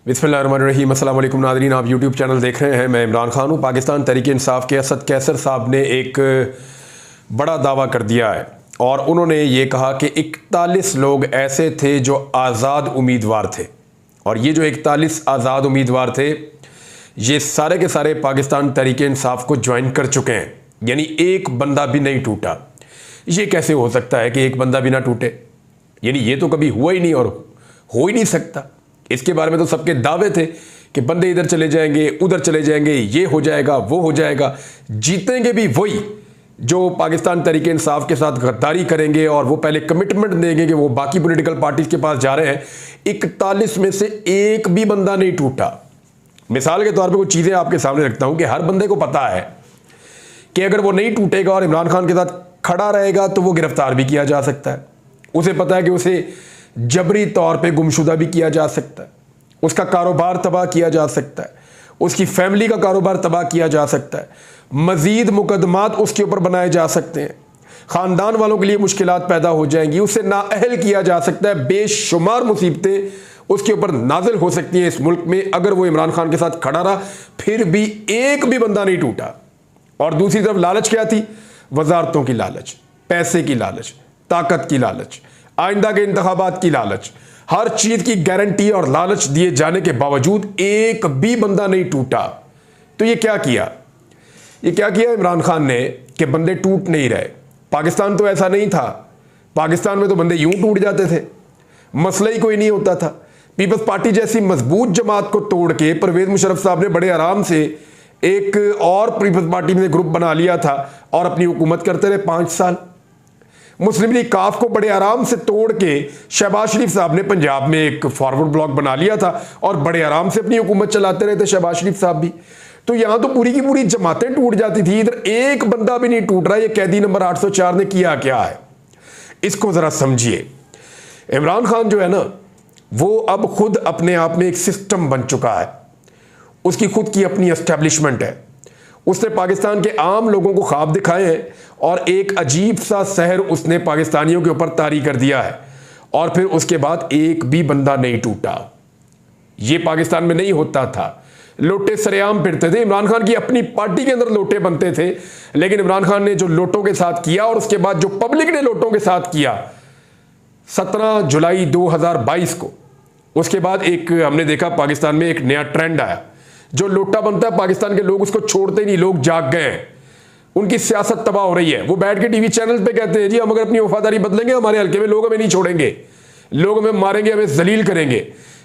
बिस्मिल्लाहिर्रहमानिर्रहीम। अस्सलाम वालेकुम नाज़रीन, आप यूट्यूब चैनल देख रहे हैं। मैं इमरान खान हूँ। पाकिस्तान तहरीक इंसाफ के असद कैसर साहब ने एक बड़ा दावा कर दिया है और उन्होंने ये कहा कि 41 लोग ऐसे थे जो आज़ाद उम्मीदवार थे, और ये जो 41 आज़ाद उम्मीदवार थे ये सारे के सारे पाकिस्तान तहरीक इंसाफ को ज्वाइन कर चुके हैं, यानी एक बंदा भी नहीं टूटा। ये कैसे हो सकता है कि एक बंदा भी ना टूटे? यानी ये तो कभी हुआ ही नहीं और हो ही नहीं सकता। इसके बारे में तो सबके दावे थे कि बंदे इधर चले जाएंगे, उधर चले जाएंगे, ये हो जाएगा, वो हो जाएगा। जीतेंगे भी वही जो पाकिस्तान तहरीक इंसाफ के साथ गद्दारी करेंगे, और वो पहले कमिटमेंट देंगे कि वो बाकी पॉलिटिकल पार्टीज के पास जा रहे हैं। 41 में से एक भी बंदा नहीं टूटा। मिसाल के तौर पर कुछ चीज़ें आपके सामने रखता हूं कि हर बंदे को पता है कि अगर वो नहीं टूटेगा और इमरान खान के साथ खड़ा रहेगा तो वो गिरफ्तार भी किया जा सकता है। उसे पता है कि उसे जबरी तौर पे गुमशुदा भी किया जा सकता है, उसका कारोबार तबाह किया जा सकता है, उसकी फैमिली का कारोबार तबाह किया जा सकता है, मजीद मुकदमात उसके ऊपर बनाए जा सकते हैं, ख़ानदान वालों के लिए मुश्किलात पैदा हो जाएंगी, उसे नाअहल किया जा सकता है, बेशुमार मुसीबतें उसके ऊपर नाजिल हो सकती हैं इस मुल्क में अगर वो इमरान खान के साथ खड़ा रहा। फिर भी एक भी बंदा नहीं टूटा। और दूसरी तरफ लालच क्या थी? वजारतों की लालच, पैसे की लालच, ताकत की लालच, आइंदा के इंतखाबात की लालच, हर चीज की गारंटी और लालच दिए जाने के बावजूद एक भी बंदा नहीं टूटा। तो ये क्या किया? ये क्या किया इमरान खान ने कि बंदे टूट नहीं रहे। पाकिस्तान तो ऐसा नहीं था। पाकिस्तान में तो बंदे यूं टूट जाते थे, मसला ही कोई नहीं होता था। पीपल्स पार्टी जैसी मजबूत जमात को तोड़ के परवेज मुशर्रफ साहब ने बड़े आराम से एक और पीपल्स पार्टी में ग्रुप बना लिया था और अपनी हुकूमत करते रहे 5 साल। मुस्लिम लीग काफ को बड़े आराम से तोड़ के शहबाज शरीफ साहब ने पंजाब में एक फॉरवर्ड ब्लॉक बना लिया था और बड़े आराम से अपनी हुकूमत चलाते रहे थे शहबाज शरीफ साहब भी। तो यहां तो पूरी की पूरी जमातें टूट जाती थी, इधर एक बंदा भी नहीं टूट रहा। ये कैदी नंबर 804 ने किया क्या है, इसको जरा समझिए। इमरान खान जो है ना, वो अब खुद अपने आप में एक सिस्टम बन चुका है। उसकी खुद की अपनी एस्टेब्लिशमेंट है। उसने पाकिस्तान के आम लोगों को ख्वाब दिखाए हैं और एक अजीब सा शहर उसने पाकिस्तानियों के ऊपर तारी कर दिया है, और फिर उसके बाद एक भी बंदा नहीं टूटा। ये पाकिस्तान में नहीं होता था। लोटे सरेआम फिरते थे। इमरान खान की अपनी पार्टी के अंदर लोटे बनते थे, लेकिन इमरान खान ने जो लोटों के साथ किया और उसके बाद जो पब्लिक ने लोटों के साथ किया 17 जुलाई 2022 को, उसके बाद एक हमने देखा पाकिस्तान में एक नया ट्रेंड आया। जो लोटा बनता है पाकिस्तान के लोग उसको छोड़ते नहीं, लोग जाग गए हैं। उनकी सियासत तबाह हो रही है। वो बैठ के टीवी चैनल पे कहते हैं जी हम अगर अपनी वफादारी बदलेंगे हमारे हल्के में लोग हमें नहीं छोड़ेंगे, लोग हमें मारेंगे, हमें जलील करेंगे।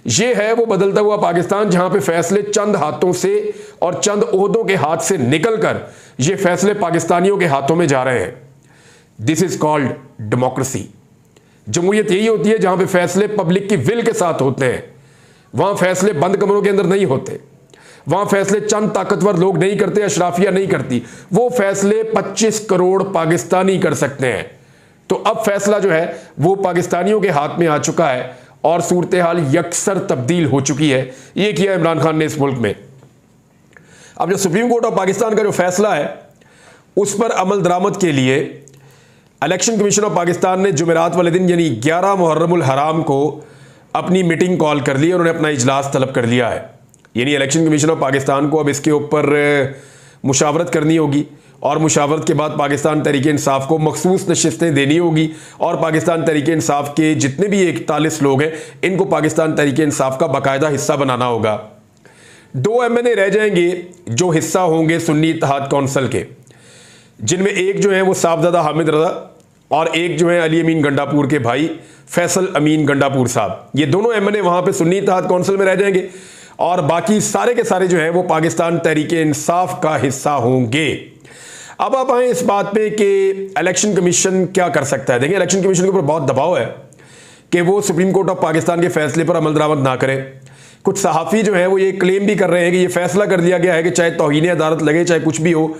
ये है वो बदलता हुआ पाकिस्तान जहां पे फैसले चंद हाथों से और चंद ओहदों के हाथ से निकलकर ये फैसले पाकिस्तानियों के हाथों में जा रहे हैं। This is called democracy. जमहूरियत यही होती है जहां पे फैसले पब्लिक की विल के साथ होते हैं। वहां फैसले बंद कमरों के अंदर नहीं होते। वहां फैसले चंद ताकतवर लोग नहीं करते, अशराफिया नहीं करती। वो फैसले 25 करोड़ पाकिस्तानी कर सकते हैं। तो अब फैसला जो है वो पाकिस्तानियों के हाथ में आ चुका है और सूरत हाल यकसर तब्दील हो चुकी है। ये किया इमरान खान ने इस मुल्क में। अब जो सुप्रीम कोर्ट ऑफ पाकिस्तान का जो फैसला है उस पर अमल दरामद के लिए इलेक्शन कमीशन ऑफ पाकिस्तान ने जुमेरात वाले दिन यानी 11 मुहर्रमुल हराम को अपनी मीटिंग कॉल कर ली और उन्होंने अपना इजलास तलब कर लिया है। यानी इलेक्शन कमीशन ऑफ पाकिस्तान को अब इसके ऊपर मुशावरत करनी होगी और मुशावरत के बाद पाकिस्तान तहरीक इंसाफ को मखसूस नशिस्तें देनी होगी और पाकिस्तान तहरीक इंसाफ के जितने भी 41 लोग हैं इनको पाकिस्तान तहरीक इंसाफ का बाकायदा हिस्सा बनाना होगा। 2 MNA रह जाएंगे जो हिस्सा होंगे सुन्नी इत्तेहाद कौंसिल के, जिनमें एक जो है वो साहबजादा हामिद रजा और एक जो है अली अमीन गंडापुर के भाई फैसल अमीन गंडापुर साहब। ये दोनों MNA वहां पे सुन्नी इत्तेहाद कौंसिल में रह जाएंगे और बाकी सारे के सारे जो है वो पाकिस्तान तहरीक इंसाफ का हिस्सा होंगे। अब आप आए इस बात पे कि इलेक्शन कमीशन क्या कर सकता है। देखिए, इलेक्शन कमीशन के ऊपर बहुत दबाव है कि वो सुप्रीम कोर्ट ऑफ पाकिस्तान के फैसले पर अमल दरामद ना करे। कुछ सहाफ़ी जो है वो ये क्लेम भी कर रहे हैं कि ये फैसला कर दिया गया है कि चाहे तौहीन अदालत लगे चाहे कुछ भी हो,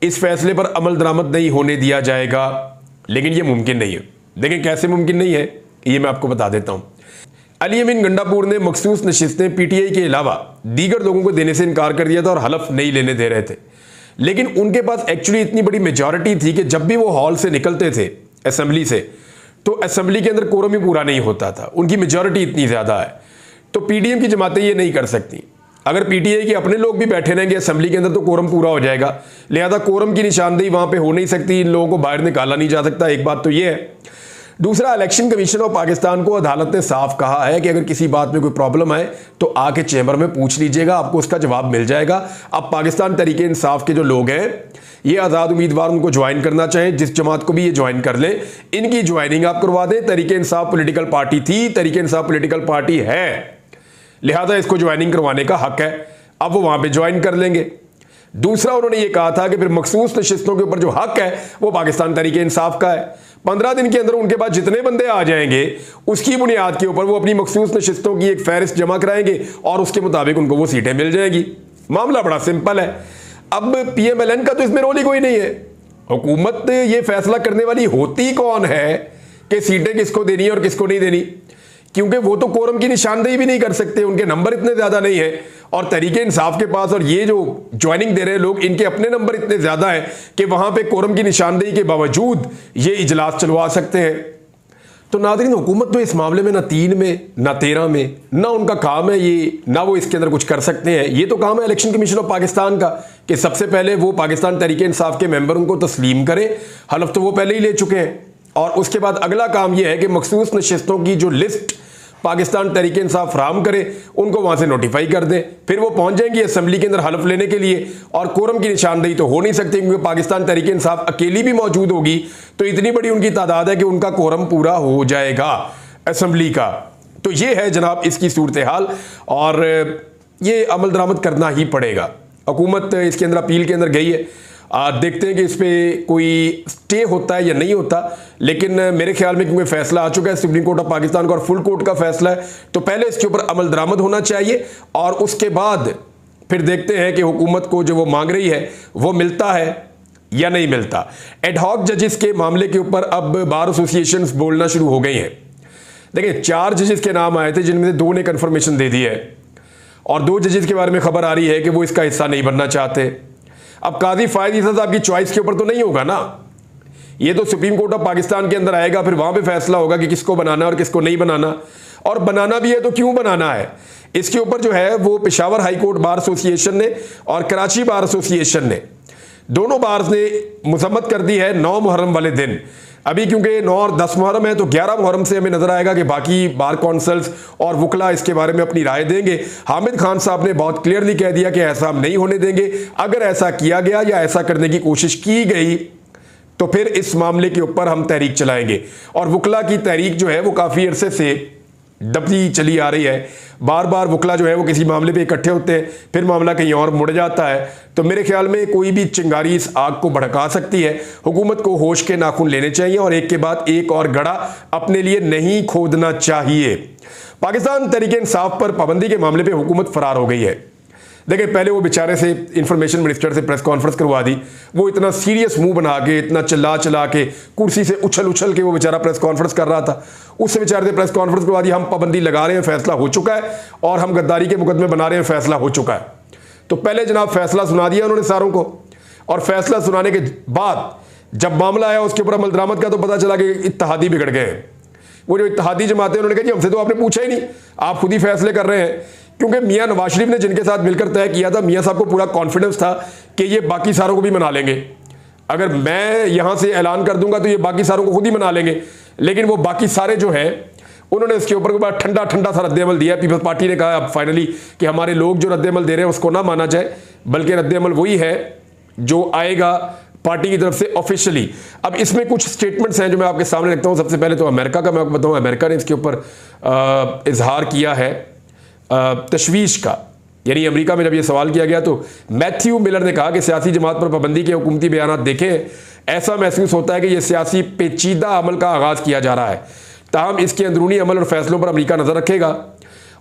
इस फैसले पर अमल दरामद नहीं होने दिया जाएगा। लेकिन ये मुमकिन नहीं है। देखिए कैसे मुमकिन नहीं है, ये मैं आपको बता देता हूं। अली अमीन गंडापुर ने मखसूस नशिस्तें PTI के अलावा दीगर लोगों को देने से इनकार कर दिया था और हलफ नहीं लेने दे रहे थे। लेकिन उनके पास एक्चुअली इतनी बड़ी मेजॉरिटी थी कि जब भी वो हॉल से निकलते थे असेंबली से, तो असेंबली के अंदर कोरम ही पूरा नहीं होता था। उनकी मेजॉरिटी इतनी ज़्यादा है। तो पीडीएम की जमातें ये नहीं कर सकती। अगर पीटीआई के अपने लोग भी बैठे रहेंगे असेंबली के अंदर तो कोरम पूरा हो जाएगा, लिहाजा कोरम की निशानदेही वहां पे हो नहीं सकती, इन लोगों को बाहर निकाला नहीं जा सकता। एक बात तो ये है। दूसरा, इलेक्शन कमीशन ऑफ पाकिस्तान को अदालत ने साफ कहा है कि अगर किसी बात में कोई प्रॉब्लम है तो आके चैम्बर में पूछ लीजिएगा, आपको उसका जवाब मिल जाएगा। अब पाकिस्तान तहरीक इंसाफ के जो लोग हैं, ये आज़ाद उम्मीदवार उनको ज्वाइन करना चाहें, जिस जमात को भी ये ज्वाइन कर लें, इनकी ज्वाइनिंग आप करवा दें। तहरीक इंसाफ पॉलिटिकल पार्टी थी, तहरीक इंसाफ पॉलिटिकल पार्टी है, लिहाजा इसको ज्वाइनिंग करवाने का हक है। अब वो वहां पे ज्वाइन कर लेंगे। दूसरा, उन्होंने ये कहा था कि फिर मखसूस नशिस्तों के ऊपर जो हक है वो पाकिस्तान तहरीक इंसाफ का है। 15 दिन के अंदर उनके पास जितने बंदे आ जाएंगे उसकी बुनियाद के ऊपर वो अपनी मखसूस नशिस्तों की एक फहरिस्त जमा कराएंगे और उसके मुताबिक उनको वो सीटें मिल जाएंगी। मामला बड़ा सिंपल है। अब PMLN का तो इसमें रोल ही कोई नहीं है। हुकूमत ये फैसला करने वाली होती कौन है कि सीटें किसको देनी है और किसको नहीं देनी, क्योंकि वो तो कोरम की निशानदेही भी नहीं कर सकते, उनके नंबर इतने ज्यादा नहीं है। और तहरीक इंसाफ के पास और ये जो ज्वाइनिंग दे रहे लोग, इनके अपने नंबर इतने ज्यादा हैं कि वहां पे कोरम की निशानदेही के बावजूद ये इजलास चलवा सकते हैं। तो नाज़रीन, हुकूमत तो इस मामले में ना 3 में ना 13 में ना उनका काम है ये, ना वो इसके अंदर कुछ कर सकते हैं। ये तो काम है इलेक्शन कमीशन ऑफ पाकिस्तान का कि सबसे पहले वो पाकिस्तान तहरीक इंसाफ के मेंबरों को तस्लीम करें। हलफ तो वो पहले ही ले चुके हैं। और उसके बाद अगला काम यह है कि मखसूस नशिस्तों की जो लिस्ट पाकिस्तान तहरीक इंसाफ फराहम करे, उनको वहां से नोटिफाई कर दे। फिर वो पहुंच जाएंगे असेंबली के अंदर हलफ लेने के लिए। और कोरम की निशानदेही तो हो नहीं सकती, क्योंकि पाकिस्तान तहरीक इंसाफ अकेली भी मौजूद होगी तो इतनी बड़ी उनकी तादाद है कि उनका कोरम पूरा हो जाएगा असेंबली का। तो ये है जनाब इसकी सूरत हाल, और ये अमल दरामद करना ही पड़ेगा। हुकूमत इसके अंदर अपील के अंदर गई है, देखते हैं कि इस पर कोई स्टे होता है या नहीं होता। लेकिन मेरे ख्याल में क्योंकि फैसला आ चुका है सुप्रीम कोर्ट ऑफ पाकिस्तान का और फुल कोर्ट का फैसला है, तो पहले इसके ऊपर अमल दरामद होना चाहिए और उसके बाद फिर देखते हैं कि हुकूमत को जो वो मांग रही है वो मिलता है या नहीं मिलता। एडहॉक जजेस के मामले के ऊपर अब बार एसोसिएशन बोलना शुरू हो गई हैं। देखिए, 4 जजेस के नाम आए थे जिनमें से 2 ने कन्फर्मेशन दे दी है और 2 जजेस के बारे में खबर आ रही है कि वो इसका हिस्सा नहीं बनना चाहते। अब काजी फायद ईसा साहब की चॉइस के ऊपर तो नहीं होगा ना, ये तो सुप्रीम कोर्ट ऑफ पाकिस्तान के अंदर आएगा, फिर वहां पे फैसला होगा कि किसको बनाना और किसको नहीं बनाना। और बनाना भी है तो क्यों बनाना है, इसके ऊपर जो है वो Peshawar high court bar association ने और कराची बार एसोसिएशन ने, दोनों बार्स ने मजम्मत कर दी है 9 मुहर्रम वाले दिन। अभी क्योंकि 9 और 10 मुहर्रम है तो 11 मुहर्रम से हमें नजर आएगा कि बाकी बार कौंसल्स और वकला इसके बारे में अपनी राय देंगे। हामिद खान साहब ने बहुत क्लियरली कह दिया कि ऐसा हम नहीं होने देंगे। अगर ऐसा किया गया या ऐसा करने की कोशिश की गई तो फिर इस मामले के ऊपर हम तहरीक चलाएंगे। और वकला की तहरीक जो है वो काफ़ी अरसे से दबती चली आ रही है। बार बार वकला जो है वो किसी मामले पे इकट्ठे होते हैं, फिर मामला कहीं और मुड़ जाता है। तो मेरे ख्याल में कोई भी चिंगारी इस आग को भड़का सकती है। हुकूमत को होश के नाखून लेने चाहिए और एक के बाद एक और गड़ा अपने लिए नहीं खोदना चाहिए। पाकिस्तान तहरीक इंसाफ पर पाबंदी के मामले पर हुकूमत फरार हो गई है। देखिए, पहले वो बेचारे से इंफॉर्मेशन मिनिस्टर से प्रेस कॉन्फ्रेंस करवा दी, वो इतना सीरियस मुंह बना के, इतना चिल्ला चिल्ला के, कुर्सी से उछल उछल के वो बेचारा प्रेस कॉन्फ्रेंस कर रहा था। उससे बेचारे से प्रेस कॉन्फ्रेंस करवा दी, हम पाबंदी लगा रहे हैं, फैसला हो चुका है और हम गद्दारी के मुकदमे बना रहे हैं, फैसला हो चुका है। तो पहले जनाब फैसला सुना दिया उन्होंने सारों को, और फैसला सुनाने के बाद जब मामला आया उसके ऊपर अमल दरामद का तो पता चला कि इत्तेहादी बिगड़ गए हैं। वो जो इत्तेहादी जमातें उन्होंने कहा जी हमसे तो आपने पूछा ही नहीं, आप खुद ही फैसले कर रहे हैं। क्योंकि मियां नवाज शरीफ ने जिनके साथ मिलकर तय किया था, मियां साहब को पूरा कॉन्फिडेंस था कि ये बाकी सारों को भी मना लेंगे। अगर मैं यहां से ऐलान कर दूंगा तो ये बाकी सारों को खुद ही मना लेंगे। लेकिन वो बाकी सारे जो है उन्होंने इसके ऊपर बड़ा ठंडा ठंडा सा रद्देमल दिया। पीपल्स पार्टी ने कहा अब फाइनली कि हमारे लोग जो रद्देमल दे रहे हैं उसको ना माना जाए, बल्कि रद्देमल वही है जो आएगा पार्टी की तरफ से ऑफिशियली। अब इसमें कुछ स्टेटमेंट्स हैं जो मैं आपके सामने रखता हूं। सबसे पहले तो अमेरिका का मैं आपको बताऊं, अमेरिका ने इसके ऊपर इजहार किया है तशवीश का। यानी अमेरिका में जब ये सवाल किया गया तो मैथ्यू मिलर ने कहा कि सियासी जमात पर पाबंदी के हुकूमती बयान देखें, ऐसा महसूस होता है कि यह सियासी पेचीदा अमल का आगाज किया जा रहा है, ताहम इसके अंदरूनी अमल और फैसलों पर अमेरिका नजर रखेगा।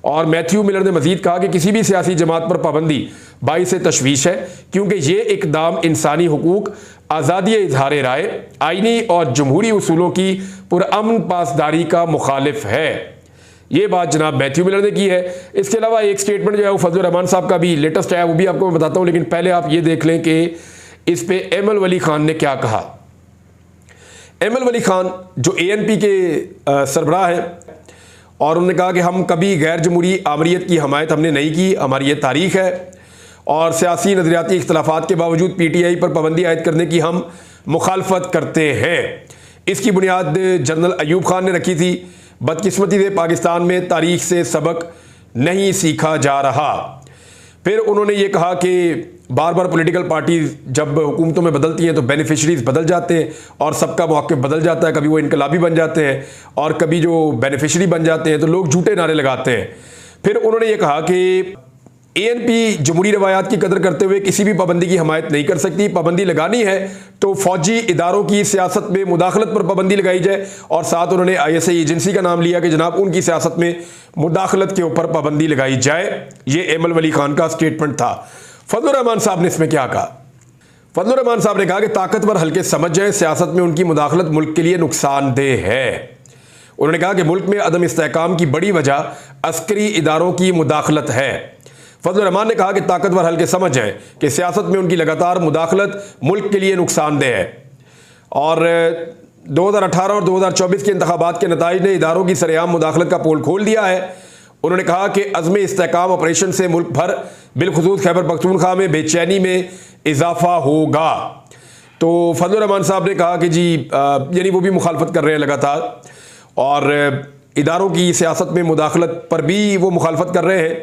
और मैथ्यू मिलर ने मजीद कहा कि किसी भी सियासी जमात पर पाबंदी बाइस तशवीश है, क्योंकि ये इकदाम इंसानी हुकूक, आज़ादी इजहार राय, आईनी और जमहूरी उसूलों की पुरअमन पासदारी का मुखालिफ है। ये बात जनाब मैथ्यू मिलर ने की है। इसके अलावा एक स्टेटमेंट जो है वो फजल रहमान साहब का भी लेटेस्ट है, वो भी आपको मैं बताता हूँ। लेकिन पहले आप ये देख लें कि इस पे एमएल वली खान ने क्या कहा। एमएल वली खान जो एएनपी के सरबराह हैं, और उन्होंने कहा कि हम कभी गैर जमहूरी आमरीत की हमायत हमने नहीं की, हमारी ये तारीख है और सियासी नज़रियाती इख्तलाफात के बावजूद PTI पर पाबंदी आयद करने की हम मुखालफत करते हैं। इसकी बुनियाद जनरल अयूब खान ने रखी थी। बदकिस्मती से पाकिस्तान में तारीख से सबक नहीं सीखा जा रहा। फिर उन्होंने ये कहा कि बार बार पॉलिटिकल पार्टीज जब हुकूमतों में बदलती हैं तो बेनिफिशरीज बदल जाते हैं और सबका मौक़िफ़ बदल जाता है। कभी वो इनकलाबी बन जाते हैं और कभी जो बेनिफिशरी बन जाते हैं तो लोग झूठे नारे लगाते हैं। फिर उन्होंने ये कहा कि ANP जमहूरी रवायात की कदर करते हुए किसी भी पाबंदी की हमायत नहीं कर सकती। पाबंदी लगानी है तो फौजी इदारों की सियासत में मुदाखलत पर पाबंदी लगाई जाए। और साथ उन्होंने ISI एजेंसी का नाम लिया कि जनाब उनकी सियासत में मुदाखलत के ऊपर पाबंदी लगाई जाए। ये एमल वली खान का स्टेटमेंट था। फजलुर रहमान साहब ने इसमें क्या कहा? फजलुर रहमान साहब ने कहा कि ताकतवर हल्के समझ जाएं, सियासत में उनकी मुदाखलत मुल्क के लिए नुकसानदेह है। उन्होंने कहा कि मुल्क में अदम इस्तेहकाम की बड़ी वजह अस्करी इदारों की मुदाखलत है। फजलुर रहमान ने कहा कि ताकतवर हल्के समझ जाएं कि सियासत में उनकी लगातार मुदाखलत मुल्क के लिए नुकसानदेह है। और 2018 और 2024 के इंतखाबात के नताइज ने इदारों की सरेआम मुदाखलत का पोल खोल दिया है। उन्होंने कहा कि अज़्म इस्तेहकाम ऑपरेशन से मुल्क भर बिलखुसूस खैबर पख्तूनख्वा में बेचैनी में इजाफा होगा। तो फजलुर रहमान साहब ने कहा कि जी यानी वो भी मुखालफत कर रहे हैं लगातार और इदारों की सियासत में मुदाखलत पर भी वो मुखालफत कर रहे हैं,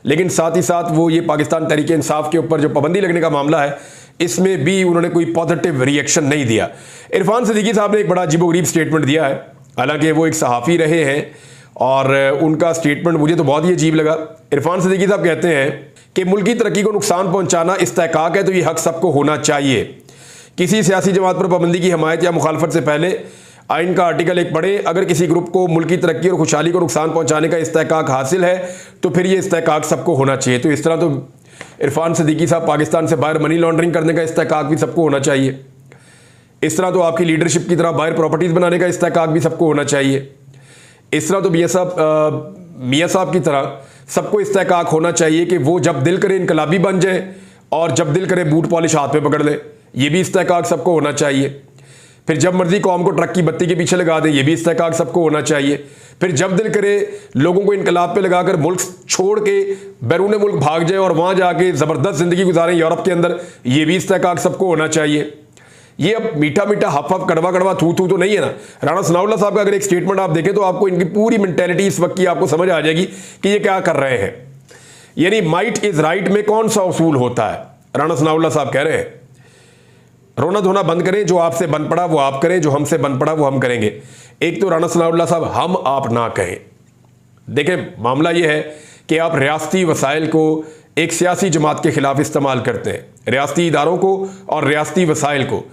लेकिन साथ ही साथ वो ये पाकिस्तान तहरीक इंसाफ के ऊपर जो पाबंदी लगने का मामला है इसमें भी उन्होंने कोई पॉजिटिव रिएक्शन नहीं दिया। इरफान सिद्दीकी साहब ने एक बड़ा अजीबोगरीब स्टेटमेंट दिया है, हालांकि वो एक सहाफ़ी रहे हैं और उनका स्टेटमेंट मुझे तो बहुत ही अजीब लगा। इरफान सिद्दीकी साहब कहते हैं कि मुल्क की तरक्की को नुकसान पहुंचाना इस्तेहकाक है तो ये हक सबको होना चाहिए। किसी सियासी जमात पर पाबंदी की हमायत या मुखालफत से पहले आइन का आर्टिकल 1 पढ़ें। अगर किसी ग्रुप को मुल्क की तरक्की और खुशहाली को नुकसान पहुंचाने का इस्तेहकाक हासिल है तो फिर ये इस्तेहकाक सबको होना चाहिए। तो इस तरह तो इरफान सिद्दीकी साहब पाकिस्तान से बाहर मनी लॉन्ड्रिंग करने का इस्तेहकाक भी सबको होना चाहिए। इस तरह तो आपकी लीडरशिप की तरह बाहर प्रॉपर्टीज़ बनाने का इस्तेहकाक भी सबको होना चाहिए। इस तरह तो मियाँ साहब की तरह सबको इस्तेहकाक होना चाहिए कि वो जब दिल करे इनकलाबी बन जाए और जब दिल करे बूट पॉलिश हाथ में पकड़ ले, ये भी इस्तेहकाक सबको होना चाहिए। फिर जब मर्जी कौम को ट्रक की बत्ती के पीछे लगा दें, ये भी इस्तेहकाक सबको होना चाहिए। फिर जब दिल करे लोगों को इनकलाब पे लगाकर मुल्क छोड़ के बैरून मुल्क भाग जाए और वहाँ जाके ज़बरदस्त ज़िंदगी गुजारें यूरोप के अंदर, ये भी इस्तेहकाक सबको होना चाहिए। ये अब मीठा मीठा हफ हफ कड़वा कड़वा थू थू तो नहीं है ना। राणा सनाउल्लाह साहब का अगर एक स्टेटमेंट आप देखें तो आपको इनकी पूरी मेंटेलिटी इस वक्त की आपको समझ आ जाएगी कि ये क्या कर रहे हैं। यानी माइट इज राइट में कौन सा उसूल होता है? राणा सनाउल्लाह साहब कह रहे हैं रोना धोना बंद करें, जो आपसे बन पड़ा वो आप करें, जो हमसे बन पड़ा वो हम करेंगे। एक तो राणा सनाउल्लाह साहब हम आप ना कहें। देखें मामला ये है कि आप रियासती वसाइल को एक सियासी जमात के खिलाफ इस्तेमाल करते हैं, रियासती इदारों को और रियासती वसाइल को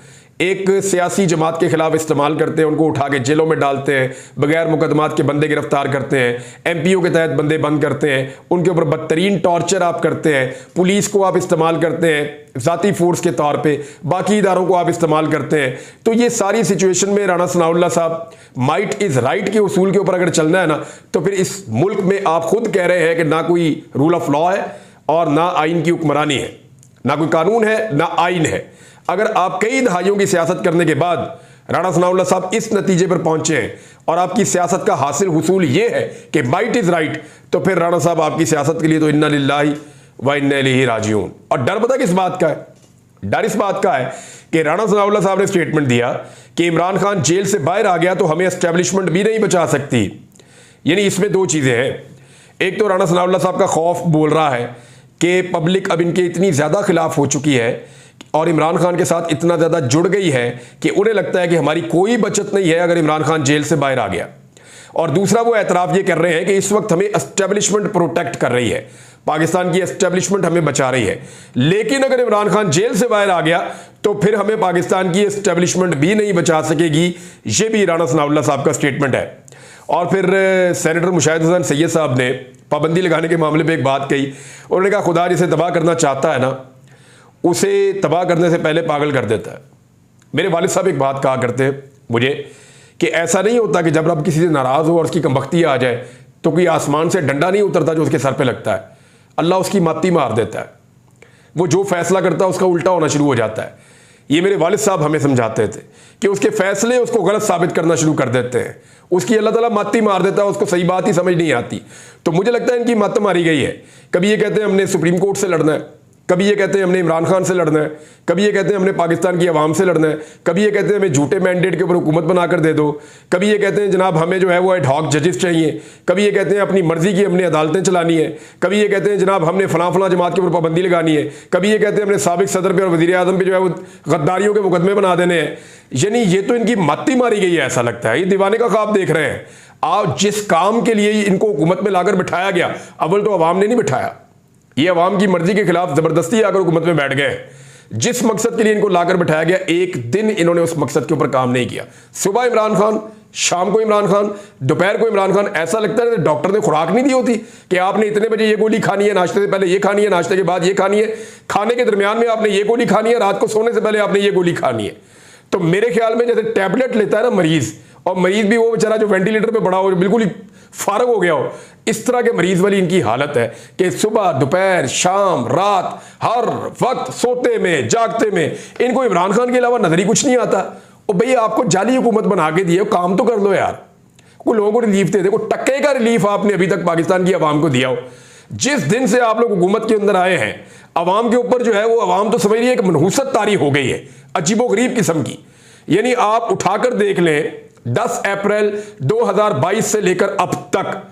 एक सियासी जमात के खिलाफ इस्तेमाल करते हैं, उनको उठा के जेलों में डालते हैं, बगैर मुकदमात के बंदे गिरफ्तार करते हैं, MPO के तहत बंदे बंद करते हैं, उनके ऊपर बदतरीन टॉर्चर आप करते हैं, पुलिस को आप इस्तेमाल करते हैं ज़ाती फोर्स के तौर पे, बाकी इदारों को आप इस्तेमाल करते हैं। तो ये सारी सिचुएशन में राणा सनाउल्लाह साहब माइट इज़ राइट के उसूल के ऊपर अगर चलना है ना, तो फिर इस मुल्क में आप खुद कह रहे हैं कि ना कोई रूल ऑफ लॉ है और ना आइन की हुक्मरानी है, ना कोई कानून है ना आइन है। अगर आप कई दहाइयों की सियासत करने के बाद राणा सनाउल्लाह साहब इस नतीजे पर पहुंचे हैं और आपकी सियासत का हासिल हुसूल ये है कि माइट इज राइट, तो फिर राणा साहब आपकी सियासत के लिए तो इन्ना लिल्लाहि व इन्ना इलैहि राजिऊन। और डर पता किस बात का है? डर इस बात का है कि राणा सनाउल्लाह साहब ने स्टेटमेंट दिया कि इमरान खान जेल से बाहर आ गया तो हमें एस्टेब्लिशमेंट भी नहीं बचा सकती। यानी इसमें दो चीज़ें हैं। एक तो राणा सनाउल्लाह साहब का खौफ बोल रहा है कि पब्लिक अब इनके इतनी ज़्यादा खिलाफ हो चुकी है और इमरान खान के साथ इतना ज़्यादा जुड़ गई है कि उन्हें लगता है कि हमारी कोई बचत नहीं है अगर इमरान खान जेल से बाहर आ गया। और दूसरा वो एतराफ़ ये कर रहे हैं कि इस वक्त हमें एस्टेब्लिशमेंट प्रोटेक्ट कर रही है, पाकिस्तान की एस्टेब्लिशमेंट हमें बचा रही है, लेकिन अगर इमरान खान जेल से बाहर आ गया तो फिर हमें पाकिस्तान की एस्टेब्लिशमेंट भी नहीं बचा सकेगी। ये भी राणा सनाउल्लाह साहब का स्टेटमेंट है। और फिर सेनेटर मुशाहिद हसन सैयद साहब ने पाबंदी लगाने के मामले में एक बात कही। उन्होंने कहा खुदा जिसे तबाह करना चाहता है ना, उसे तबाह करने से पहले पागल कर देता है। मेरे वालिद साहब एक बात कहा करते हैं मुझे कि ऐसा नहीं होता कि जब रब किसी से नाराज़ हो और उसकी कमबख्ती आ जाए तो कोई आसमान से डंडा नहीं उतरता जो उसके सर पे लगता है, अल्लाह उसकी माती मार देता है। वो जो फैसला करता है उसका उल्टा होना शुरू हो जाता है। ये मेरे वालिद साहब हमें समझाते थे कि उसके फैसले उसको गलत साबित करना शुरू कर देते हैं, उसकी अल्लाह ताला मत ही मार देता है, उसको सही बात ही समझ नहीं आती। तो मुझे लगता है इनकी मत मारी गई है। कभी ये कहते हैं हमने सुप्रीम कोर्ट से लड़ना है, कभी ये कहते हैं हमने इमरान खान से लड़ना है, कभी ये कहते हैं हमने पाकिस्तान की आवाम से लड़ना है, कभी ये कहते हैं हमें झूठे मैंडेट के ऊपर हुकूमत बनाकर दे दो, कभी ये कहते हैं जनाब हमें जो है वो एड हॉक जजेस चाहिए, कभी ये कहते हैं अपनी मर्जी की हमने अदालतें चलानी है, कभी ये कहते हैं जनाब हमने फलां जमात के ऊपर पाबंदी लगानी है, कभी ये कहते हैं हमने साबिक सदर पे और वज़ीर आज़म पे जो है वो गद्दारियों के मुकदमे बना देने हैं। यानी ये तो इनकी मत ही मारी गई है, ऐसा लगता है ये दीवाने का ख्वाब देख रहे हैं। आप जिस काम के लिए इनको हुकूमत में लाकर बिठाया गया, अव्वल तो अवाम ने नहीं बिठाया, ये अवाम की मर्जी के खिलाफ जबरदस्ती आकर हुकूमत में बैठ गए। जिस मकसद के लिए इनको लाकर बिठाया गया, एक दिन इन्होंने उस मकसद के ऊपर काम नहीं किया। सुबह इमरान खान, शाम को इमरान खान, दोपहर को इमरान खान। ऐसा लगता है डॉक्टर ने खुराक नहीं दी होती कि आपने इतने बजे ये गोली खानी है, नाश्ते से पहले ये खानी है, नाश्ते के बाद ये खानी है, खाने के दरमियान में आपने ये गोली खानी है, रात को सोने से पहले आपने ये गोली खानी है। तो मेरे ख्याल में जैसे टैबलेट लेता है ना मरीज, और मरीज भी वो बेचारा जो वेंटिलेटर पे पड़ा हो, बिल्कुल ही फारग हो गया हो, इस तरह के मरीज वाली इनकी हालत है कि सुबह दोपहर शाम रात हर वक्त सोते में जागते में इनको इमरान खान के अलावा नजर ही कुछ नहीं आता। और भैया आपको जाली हुकूमत बना के दिए, काम तो कर लो यार, कोई लोगों को रिलीफ दे दे, कोई टक्के का रिलीफ आपने अभी तक पाकिस्तान की आवाम को दिया हो। जिस दिन से आप लोग हुकूमत के अंदर आए हैं, आवाम के ऊपर जो है वो आवाम तो समझ रही है कि मनहूसत तारी हो गई है, अजीबोगरीब किस्म की। यानी आप उठाकर देख लें 10 अप्रैल 2022 से लेकर अब तक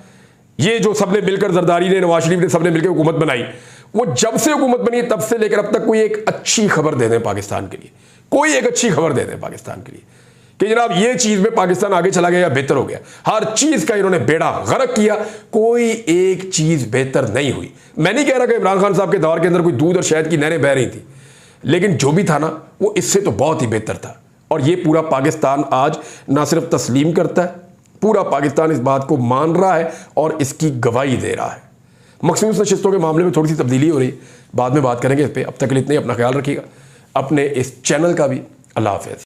ये जो सबने मिलकर जरदारी ने, नवाज शरीफ ने, सबने मिलकर हुकूमत बनाई, वो जब से हुकूमत बनी तब से लेकर अब तक कोई एक अच्छी खबर दे दें पाकिस्तान के लिए, कोई एक अच्छी खबर दे दें पाकिस्तान के लिए कि जनाब ये चीज में पाकिस्तान आगे चला गया या बेहतर हो गया। हर चीज का इन्होंने बेड़ा गर्क किया, कोई एक चीज बेहतर नहीं हुई। मैं नहीं कह रहा कि इमरान खान साहब के दौर के अंदर कोई दूध और शहद की नहरें बह रही थी, लेकिन जो भी था ना वो इससे तो बहुत ही बेहतर था। और ये पूरा पाकिस्तान आज ना सिर्फ तस्लीम करता है, पूरा पाकिस्तान इस बात को मान रहा है और इसकी गवाही दे रहा है। मखसूस नशिस्तों के मामले में थोड़ी सी तब्दीली हो रही, बाद में बात करेंगे इस पर। अब तक के लिए इतने, अपना ख्याल रखिएगा, अपने इस चैनल का भी। अल्लाह हाफ़िज़।